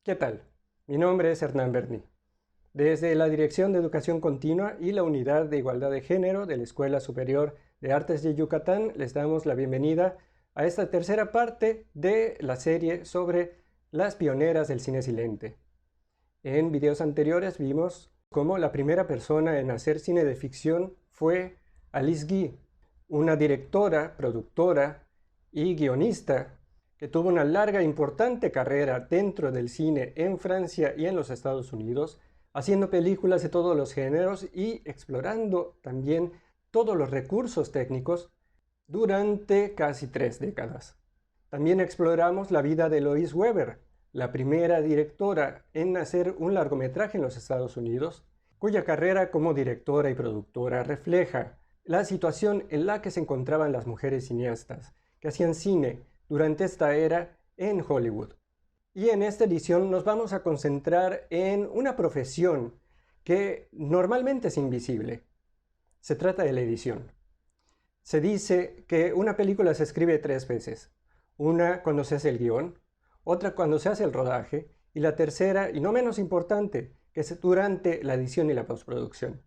¿Qué tal? Mi nombre es Hernán Berni. Desde la Dirección de Educación Continua y la Unidad de Igualdad de Género de la Escuela Superior de Artes de Yucatán les damos la bienvenida a esta tercera parte de la serie sobre las pioneras del cine silente. En videos anteriores vimos cómo la primera persona en hacer cine de ficción fue Alice Guy, una directora, productora y guionista que tuvo una larga e importante carrera dentro del cine en Francia y en los Estados Unidos, haciendo películas de todos los géneros y explorando también todos los recursos técnicos durante casi 3 décadas. También exploramos la vida de Lois Weber, la primera directora en hacer un largometraje en los Estados Unidos, cuya carrera como directora y productora refleja la situación en la que se encontraban las mujeres cineastas que hacían cine durante esta era en Hollywood. Y en esta edición nos vamos a concentrar en una profesión que normalmente es invisible. Se trata de la edición. Se dice que una película se escribe 3 veces. Una cuando se hace el guión, otra cuando se hace el rodaje y la tercera, y no menos importante, que es durante la edición y la postproducción.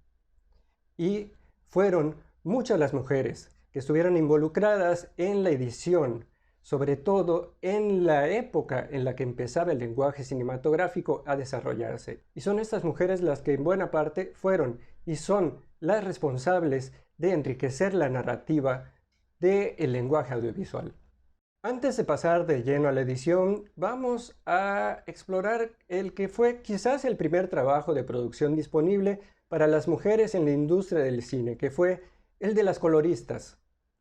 Y fueron muchas las mujeres que estuvieron involucradas en la edición, sobre todo en la época en la que empezaba el lenguaje cinematográfico a desarrollarse. Y son estas mujeres las que en buena parte fueron y son las responsables de enriquecer la narrativa del lenguaje audiovisual. Antes de pasar de lleno a la edición, vamos a explorar el que fue quizás el primer trabajo de producción disponible para las mujeres en la industria del cine, que fue el de las coloristas,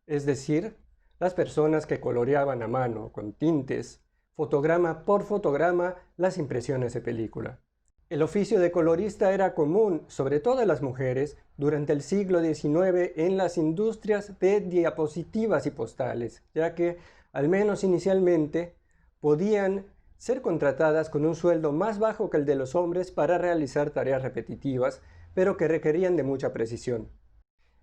es decir, las personas que coloreaban a mano, con tintes, fotograma por fotograma, las impresiones de película. El oficio de colorista era común, sobre todo en las mujeres, durante el siglo XIX en las industrias de diapositivas y postales, ya que, al menos inicialmente, podían ser contratadas con un sueldo más bajo que el de los hombres para realizar tareas repetitivas, pero que requerían de mucha precisión.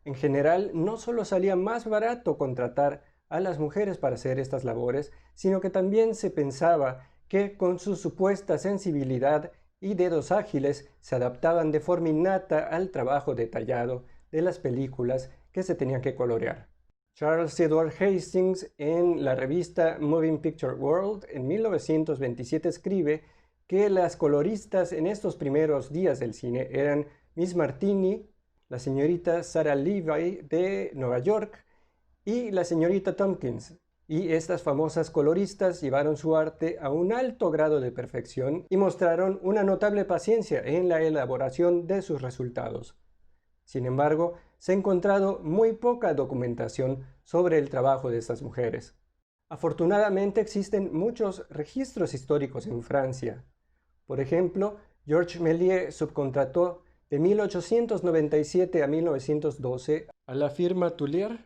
En general, no solo salía más barato contratar a las mujeres para hacer estas labores, sino que también se pensaba que con su supuesta sensibilidad y dedos ágiles se adaptaban de forma innata al trabajo detallado de las películas que se tenían que colorear. Charles Edward Hastings en la revista Moving Picture World en 1927 escribe que las coloristas en estos primeros días del cine eran Miss Martini, la señorita Sarah Levy de Nueva York y la señorita Tompkins. Y estas famosas coloristas llevaron su arte a un alto grado de perfección y mostraron una notable paciencia en la elaboración de sus resultados. Sin embargo, se ha encontrado muy poca documentación sobre el trabajo de estas mujeres. Afortunadamente existen muchos registros históricos en Francia. Por ejemplo, Georges Méliès subcontrató de 1897 a 1912 a la firma Tullier,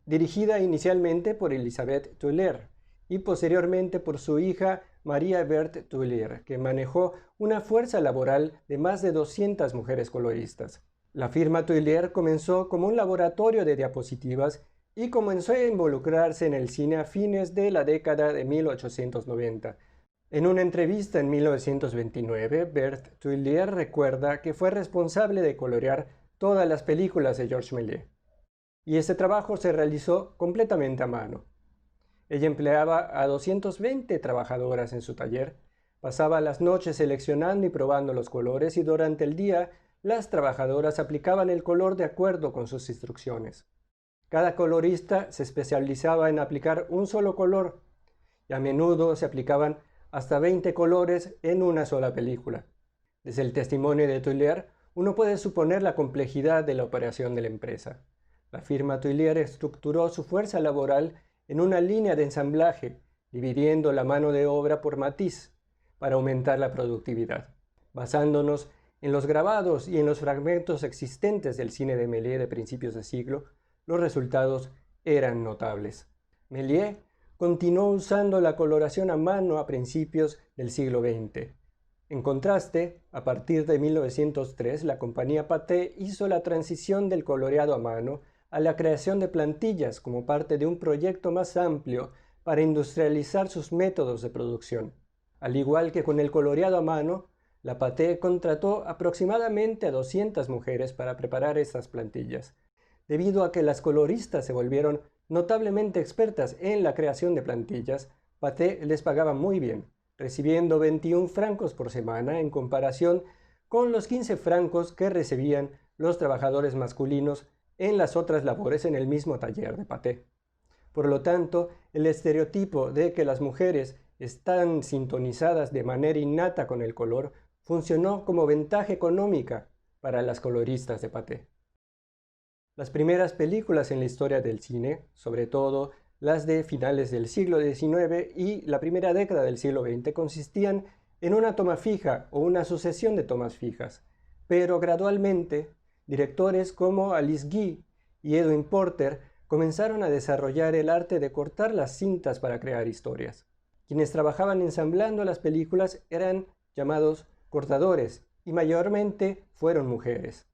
dirigida inicialmente por Elisabeth Tullier y posteriormente por su hija Maria Berthe Tullier, que manejó una fuerza laboral de más de 200 mujeres coloristas. La firma Tullier comenzó como un laboratorio de diapositivas y comenzó a involucrarse en el cine a fines de la década de 1890. En una entrevista en 1929, Berthe Tullier recuerda que fue responsable de colorear todas las películas de Georges Méliès. Y este trabajo se realizó completamente a mano. Ella empleaba a 220 trabajadoras en su taller, pasaba las noches seleccionando y probando los colores y durante el día las trabajadoras aplicaban el color de acuerdo con sus instrucciones. Cada colorista se especializaba en aplicar un solo color y a menudo se aplicaban hasta 20 colores en una sola película. Desde el testimonio de Tullier, uno puede suponer la complejidad de la operación de la empresa. La firma Tullier estructuró su fuerza laboral en una línea de ensamblaje, dividiendo la mano de obra por matiz para aumentar la productividad. Basándonos en los grabados y en los fragmentos existentes del cine de Méliès de principios de siglo, los resultados eran notables. Méliès continuó usando la coloración a mano a principios del siglo XX. En contraste, a partir de 1903, la compañía Pathé hizo la transición del coloreado a mano a la creación de plantillas como parte de un proyecto más amplio para industrializar sus métodos de producción. Al igual que con el coloreado a mano, la Pathé contrató aproximadamente a 200 mujeres para preparar estas plantillas, debido a que las coloristas se volvieron notablemente expertas en la creación de plantillas. Pathé les pagaba muy bien, recibiendo 21 francos por semana en comparación con los 15 francos que recibían los trabajadores masculinos en las otras labores en el mismo taller de Pathé. Por lo tanto, el estereotipo de que las mujeres están sintonizadas de manera innata con el color funcionó como ventaja económica para las coloristas de Pathé. Las primeras películas en la historia del cine, sobre todo las de finales del siglo XIX y la primera década del siglo XX, consistían en una toma fija o una sucesión de tomas fijas, pero gradualmente directores como Alice Guy y Edwin Porter comenzaron a desarrollar el arte de cortar las cintas para crear historias. Quienes trabajaban ensamblando las películas eran llamados cortadores y mayormente fueron mujeres.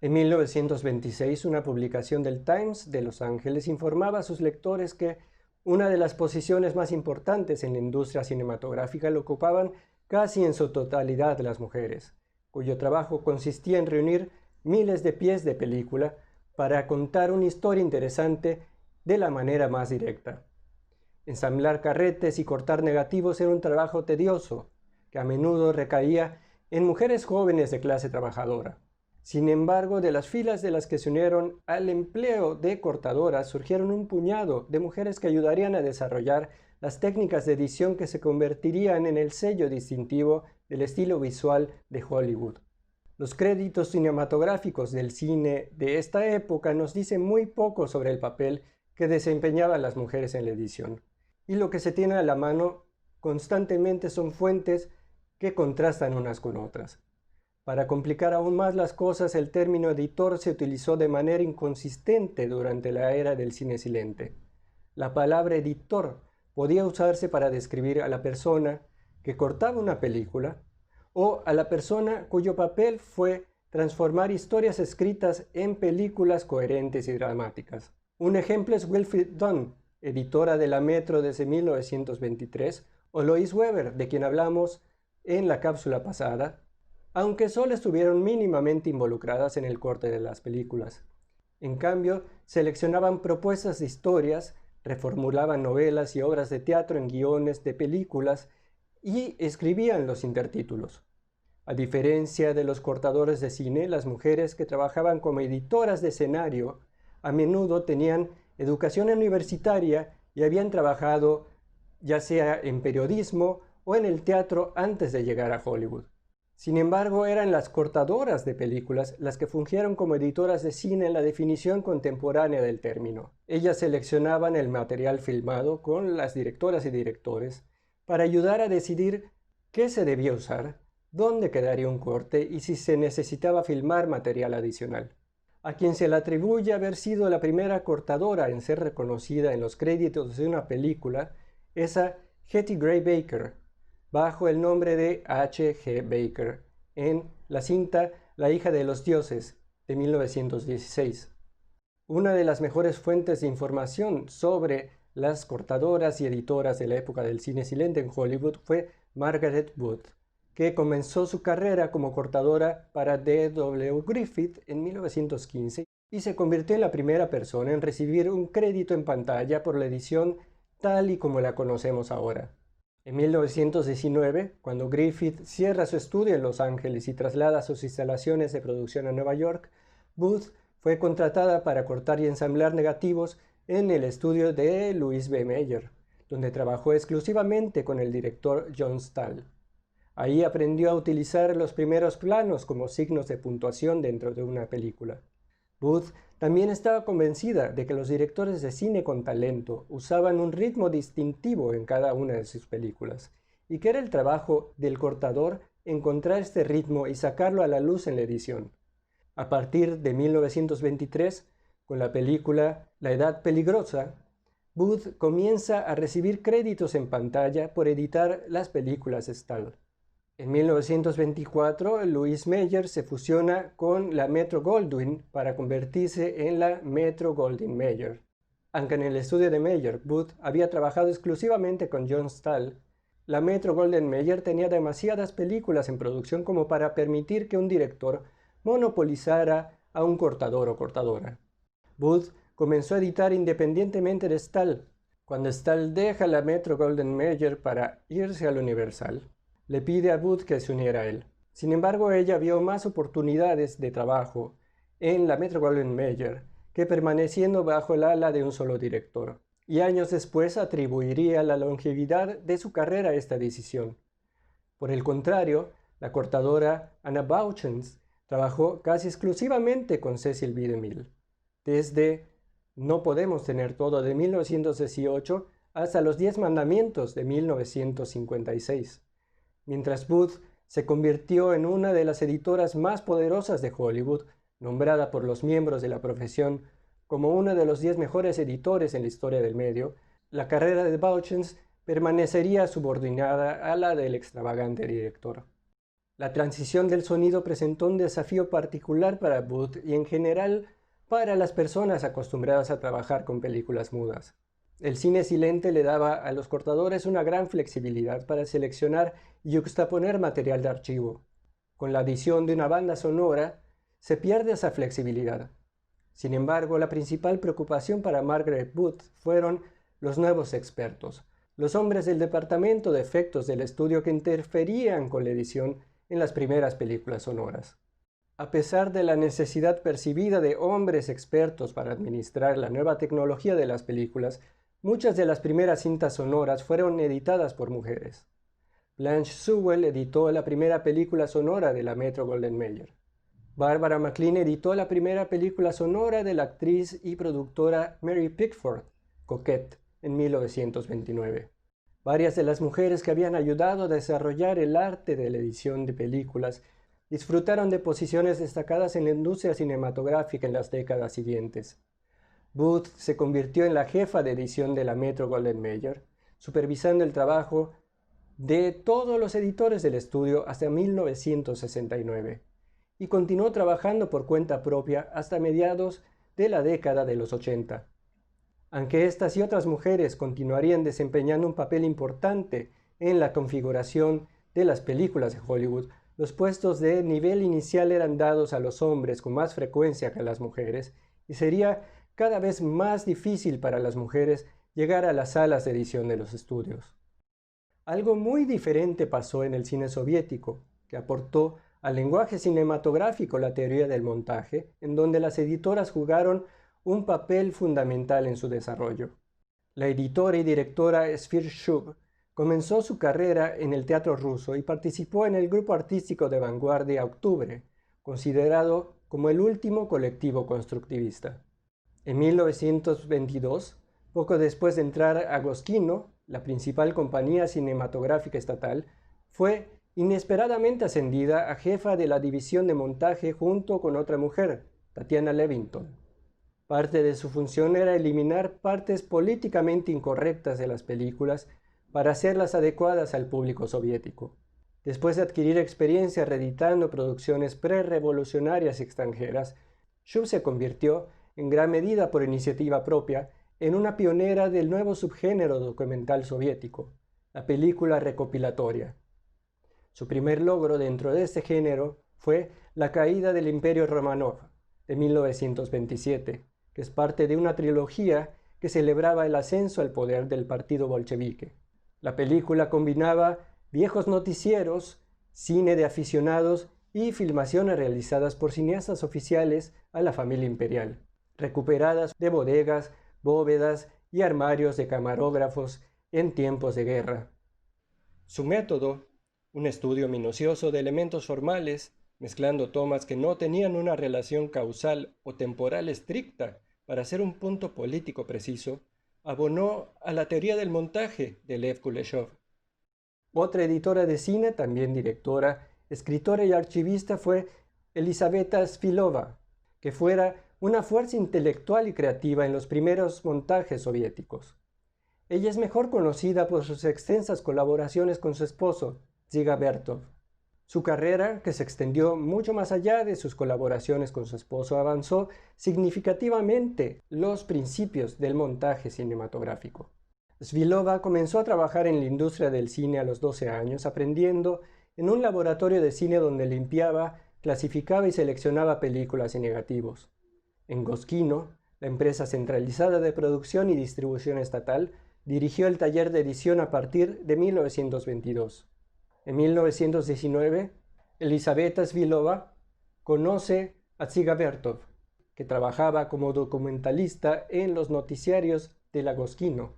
En 1926, una publicación del Times de Los Ángeles informaba a sus lectores que una de las posiciones más importantes en la industria cinematográfica lo ocupaban casi en su totalidad las mujeres, cuyo trabajo consistía en reunir miles de pies de película para contar una historia interesante de la manera más directa. Ensamblar carretes y cortar negativos era un trabajo tedioso, que a menudo recaía en mujeres jóvenes de clase trabajadora. Sin embargo, de las filas de las que se unieron al empleo de cortadoras surgieron un puñado de mujeres que ayudarían a desarrollar las técnicas de edición que se convertirían en el sello distintivo del estilo visual de Hollywood. Los créditos cinematográficos del cine de esta época nos dicen muy poco sobre el papel que desempeñaban las mujeres en la edición, y lo que se tiene a la mano constantemente son fuentes que contrastan unas con otras. Para complicar aún más las cosas, el término editor se utilizó de manera inconsistente durante la era del cine silente. La palabra editor podía usarse para describir a la persona que cortaba una película o a la persona cuyo papel fue transformar historias escritas en películas coherentes y dramáticas. Un ejemplo es Wilfrid Dunn, editora de la Metro desde 1923, o Lois Weber, de quien hablamos en la cápsula pasada, aunque solo estuvieron mínimamente involucradas en el corte de las películas. En cambio, seleccionaban propuestas de historias, reformulaban novelas y obras de teatro en guiones de películas y escribían los intertítulos. A diferencia de los cortadores de cine, las mujeres que trabajaban como editoras de escenario a menudo tenían educación universitaria y habían trabajado ya sea en periodismo o en el teatro antes de llegar a Hollywood. Sin embargo, eran las cortadoras de películas las que fungieron como editoras de cine en la definición contemporánea del término. Ellas seleccionaban el material filmado con las directoras y directores para ayudar a decidir qué se debía usar, dónde quedaría un corte y si se necesitaba filmar material adicional. A quien se le atribuye haber sido la primera cortadora en ser reconocida en los créditos de una película es a Hetty Gray Baker, bajo el nombre de H. G. Baker, en la cinta La hija de los dioses, de 1916. Una de las mejores fuentes de información sobre las cortadoras y editoras de la época del cine silente en Hollywood fue Margaret Wood, que comenzó su carrera como cortadora para D.W. Griffith en 1915 y se convirtió en la primera persona en recibir un crédito en pantalla por la edición tal y como la conocemos ahora. En 1919, cuando Griffith cierra su estudio en Los Ángeles y traslada sus instalaciones de producción a Nueva York, Booth fue contratada para cortar y ensamblar negativos en el estudio de Louis B. Mayer, donde trabajó exclusivamente con el director John Stahl. Ahí aprendió a utilizar los primeros planos como signos de puntuación dentro de una película. Booth también estaba convencida de que los directores de cine con talento usaban un ritmo distintivo en cada una de sus películas, y que era el trabajo del cortador encontrar este ritmo y sacarlo a la luz en la edición. A partir de 1923, con la película La Edad Peligrosa, Booth comienza a recibir créditos en pantalla por editar las películas de Stahl. En 1924, Louis Mayer se fusiona con la Metro-Goldwyn para convertirse en la Metro-Goldwyn-Mayer. Aunque en el estudio de Mayer, Booth había trabajado exclusivamente con John Stahl, La Metro-Goldwyn-Mayer tenía demasiadas películas en producción como para permitir que un director monopolizara a un cortador o cortadora. Booth comenzó a editar independientemente de Stahl. Cuando Stahl deja la Metro-Goldwyn-Mayer para irse al Universal, le pide a Booth que se uniera a él. Sin embargo, ella vio más oportunidades de trabajo en la Metro-Goldwyn-Mayer que permaneciendo bajo el ala de un solo director, y años después atribuiría la longevidad de su carrera a esta decisión. Por el contrario, la cortadora Anna Bouchens trabajó casi exclusivamente con Cecil B. DeMille, desde No podemos tener todo de 1918 hasta Los 10 mandamientos de 1956, mientras Booth se convirtió en una de las editoras más poderosas de Hollywood, nombrada por los miembros de la profesión como uno de los 10 mejores editores en la historia del medio. La carrera de Bouchens permanecería subordinada a la del extravagante director. La transición del sonido presentó un desafío particular para Booth y en general para las personas acostumbradas a trabajar con películas mudas. El cine silente le daba a los cortadores una gran flexibilidad para seleccionar y yuxtaponer material de archivo. Con la adición de una banda sonora, se pierde esa flexibilidad. Sin embargo, la principal preocupación para Margaret Booth fueron los nuevos expertos, los hombres del departamento de efectos del estudio que interferían con la edición en las primeras películas sonoras. A pesar de la necesidad percibida de hombres expertos para administrar la nueva tecnología de las películas, muchas de las primeras cintas sonoras fueron editadas por mujeres. Blanche Sewell editó la primera película sonora de la Metro-Goldwyn-Mayer. Barbara McLean editó la primera película sonora de la actriz y productora Mary Pickford, Coquette, en 1929. Varias de las mujeres que habían ayudado a desarrollar el arte de la edición de películas disfrutaron de posiciones destacadas en la industria cinematográfica en las décadas siguientes. Booth se convirtió en la jefa de edición de la Metro-Goldwyn-Mayer, supervisando el trabajo de todos los editores del estudio hasta 1969, y continuó trabajando por cuenta propia hasta mediados de la década de los 80. Aunque estas y otras mujeres continuarían desempeñando un papel importante en la configuración de las películas de Hollywood, los puestos de nivel inicial eran dados a los hombres con más frecuencia que a las mujeres, y sería cada vez más difícil para las mujeres llegar a las salas de edición de los estudios. Algo muy diferente pasó en el cine soviético, que aportó al lenguaje cinematográfico la teoría del montaje, en donde las editoras jugaron un papel fundamental en su desarrollo. La editora y directora Sfir Shub comenzó su carrera en el teatro ruso y participó en el grupo artístico de vanguardia Octubre, considerado como el último colectivo constructivista. En 1922, poco después de entrar a Goskino, la principal compañía cinematográfica estatal, fue inesperadamente ascendida a jefa de la división de montaje junto con otra mujer, Tatiana Levington. Parte de su función era eliminar partes políticamente incorrectas de las películas para hacerlas adecuadas al público soviético. Después de adquirir experiencia reeditando producciones prerevolucionarias extranjeras, Shub se convirtió, en gran medida por iniciativa propia, en una pionera del nuevo subgénero documental soviético, la película recopilatoria. Su primer logro dentro de este género fue La caída del Imperio Romanov, de 1927, que es parte de una trilogía que celebraba el ascenso al poder del partido bolchevique. La película combinaba viejos noticieros, cine de aficionados y filmaciones realizadas por cineastas oficiales a la familia imperial, recuperadas de bodegas, bóvedas y armarios de camarógrafos en tiempos de guerra. Su método, un estudio minucioso de elementos formales, mezclando tomas que no tenían una relación causal o temporal estricta para hacer un punto político preciso, abonó a la teoría del montaje de Lev Kuleshov. Otra editora de cine, también directora, escritora y archivista fue Elisaveta Svilova, que fuera una fuerza intelectual y creativa en los primeros montajes soviéticos. Ella es mejor conocida por sus extensas colaboraciones con su esposo, Dziga Vertov. Su carrera, que se extendió mucho más allá de sus colaboraciones con su esposo, avanzó significativamente los principios del montaje cinematográfico. Svilova comenzó a trabajar en la industria del cine a los 12 años, aprendiendo en un laboratorio de cine donde limpiaba, clasificaba y seleccionaba películas y negativos. En Goskino, la empresa centralizada de producción y distribución estatal, dirigió el taller de edición a partir de 1922. En 1919, Elisaveta Svilova conoce a Dziga Vertov, que trabajaba como documentalista en los noticiarios de la Goskino.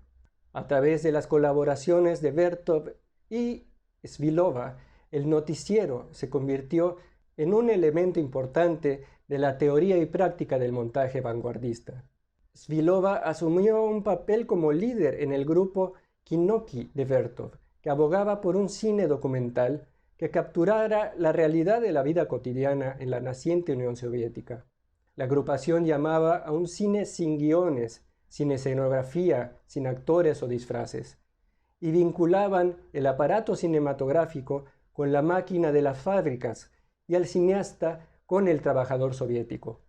A través de las colaboraciones de Vertov y Svilova, el noticiero se convirtió en un elemento importante de la teoría y práctica del montaje vanguardista. Svilova asumió un papel como líder en el grupo Kinoki de Vertov, que abogaba por un cine documental que capturara la realidad de la vida cotidiana en la naciente Unión Soviética. La agrupación llamaba a un cine sin guiones, sin escenografía, sin actores o disfraces, y vinculaban el aparato cinematográfico con la máquina de las fábricas y al cineasta con el trabajador soviético,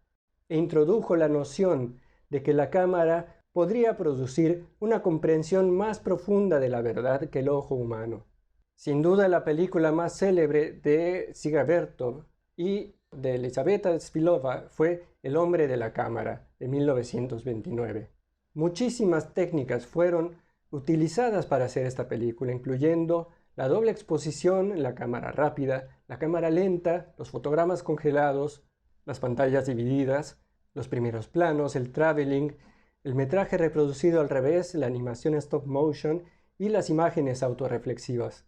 e introdujo la noción de que la cámara podría producir una comprensión más profunda de la verdad que el ojo humano. Sin duda la película más célebre de Dziga Vertov y de Elisaveta Svilova fue El hombre de la cámara, de 1929. Muchísimas técnicas fueron utilizadas para hacer esta película, incluyendo la doble exposición, la cámara rápida, la cámara lenta, los fotogramas congelados, las pantallas divididas, los primeros planos, el traveling, el metraje reproducido al revés, la animación stop motion y las imágenes autorreflexivas.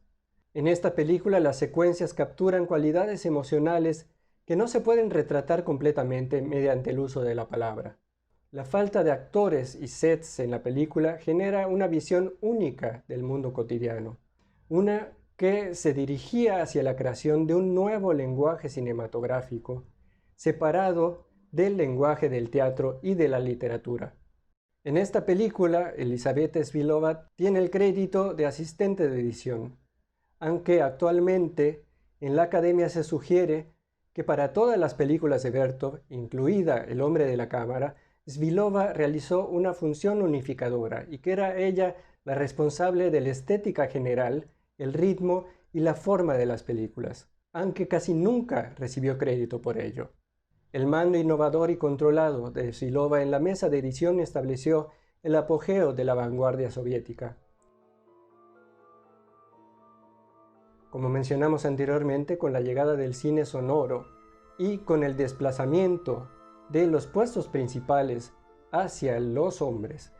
En esta película las secuencias capturan cualidades emocionales que no se pueden retratar completamente mediante el uso de la palabra. La falta de actores y sets en la película genera una visión única del mundo cotidiano, una que se dirigía hacia la creación de un nuevo lenguaje cinematográfico, separado del lenguaje del teatro y de la literatura. En esta película, Elisaveta Svilova tiene el crédito de asistente de edición, aunque actualmente en la academia se sugiere que para todas las películas de Vertov, incluida El hombre de la cámara, Svilova realizó una función unificadora y que era ella la responsable de la estética general, el ritmo y la forma de las películas, aunque casi nunca recibió crédito por ello. El mando innovador y controlado de Svilova en la mesa de edición estableció el apogeo de la vanguardia soviética. Como mencionamos anteriormente, con la llegada del cine sonoro y con el desplazamiento de los puestos principales hacia los hombres,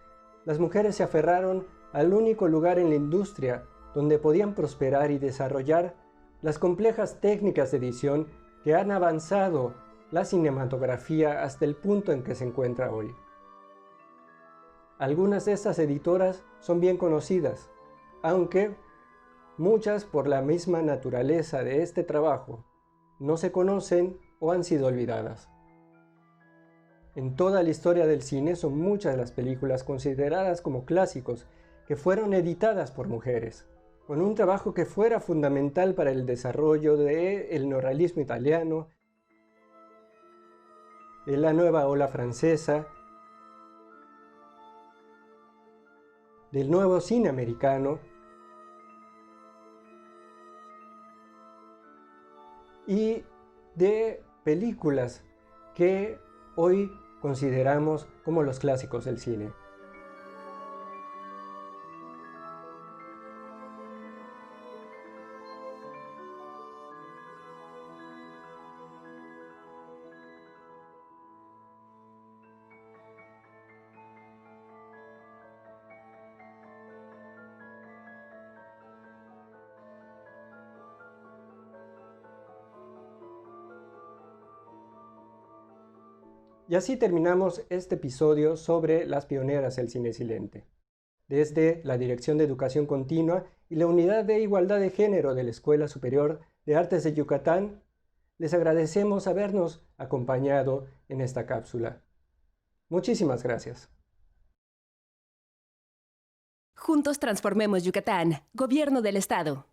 las mujeres se aferraron al único lugar en la industria donde podían prosperar y desarrollar las complejas técnicas de edición que han avanzado la cinematografía hasta el punto en que se encuentra hoy. Algunas de estas editoras son bien conocidas, aunque muchas, por la misma naturaleza de este trabajo, no se conocen o han sido olvidadas. En toda la historia del cine son muchas las películas consideradas como clásicos que fueron editadas por mujeres, con un trabajo que fuera fundamental para el desarrollo del neorrealismo italiano, de la nueva ola francesa, del nuevo cine americano y de películas que hoy consideramos como los clásicos del cine. Y así terminamos este episodio sobre las pioneras del cine silente. Desde la Dirección de Educación Continua y la Unidad de Igualdad de Género de la Escuela Superior de Artes de Yucatán, les agradecemos habernos acompañado en esta cápsula. Muchísimas gracias. Juntos transformemos Yucatán, Gobierno del Estado.